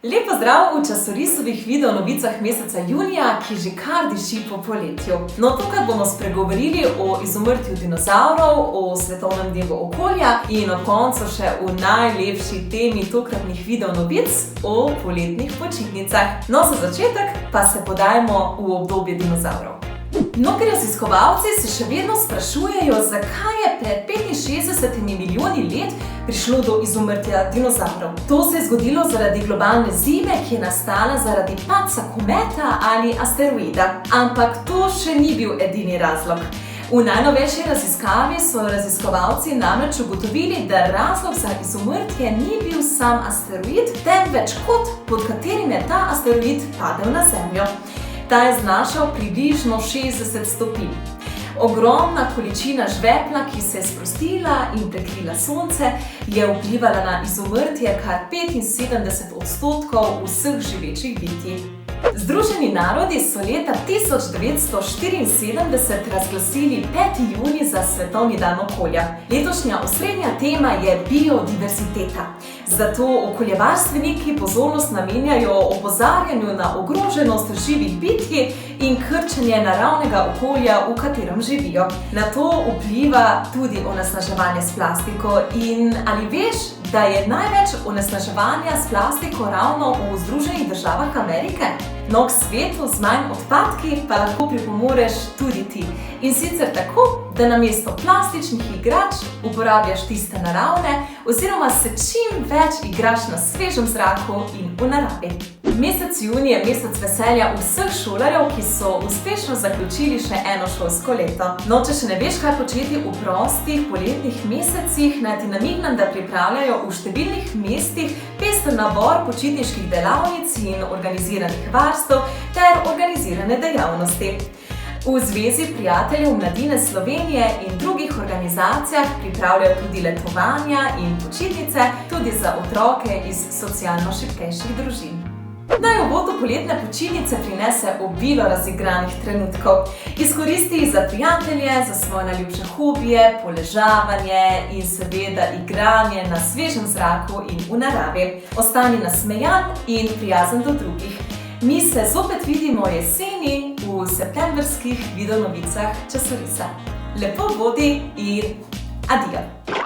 Lep pozdrav v časorisovih videonovicah meseca junija, ki že kar diši po poletju. No, tukaj bomo spregovorili o izumrtju dinozavrov, o svetovnem dnevu okolja in ob koncu še v najlepši temi tokratnih videonovic o poletnih počitnicah. No, za začetek pa se podajmo v obdobje dinozavrov. Mnogi raziskovalci se še vedno sprašujejo, zakaj je pred 65 milijoni let prišlo do izumrtja dinozavrov. To se je zgodilo zaradi globalne zime, ki je nastala zaradi padca kometa ali asteroida. Ampak to še ni bil edini razlog. V najnovejši raziskavi so raziskovalci namreč ugotovili, da razlog za izumrtje ni bil sam asteroid, temveč kot, pod katerim je ta asteroid padel na Zemljo. Ta je znašal približno 60 stopinj. Ogromna količina žvepla, ki se je sprostila in prekrila Sonce, je vplivala na izumrtje kar 75% vseh živečih bitij. Združeni narodi so leta 1974 razglasili 5. junij za svetovni dan okolja. Letošnja osrednja tema je biodiverziteta. Zato okoljevarstveniki pozornost namenjajo opozarjanju na ogroženost živih bitij in krčenje naravnega okolja, v katerem živijo. Na to vpliva tudi onesnaževanje s plastiko. In ali veš, da je največ onesnaževanja s plastiko ravno v Združenih državah Amerike? No, k svetu z manj odpadki pa lahko pripomoreš tudi ti. In sicer tako, da namesto plastičnih igrač uporabljaš tiste naravne oziroma se čim več igraš na svežem zraku in v naravi. Mesec junij je mesec veselja vseh šolarjev, ki so uspešno zaključili še eno šolsko leto. No, če še ne veš, kaj početi v prostih poletnih mesecih, naj ti namignem, da pripravljajo v številnih mestih pester nabor počitniških delavnic in organiziranih varstev ter organizirane dejavnosti. V Zvezi prijateljev mladine Slovenije in drugih organizacijah pripravljajo tudi letovanja in počitnice tudi za otroke iz socialno šibkejših družin. Naj v uvodu poletne počitnice prinese obilo razigranih trenutkov. Izkoristi jih za prijatelje, za svoje najljubše hobije, poležavanje in seveda igranje na svežem zraku in v naravi. Ostani nasmejan in prijazen do drugih. Mi se zopet vidimo jeseni v septembrskih videonovicah časorisa. Lepo bodi in adijo!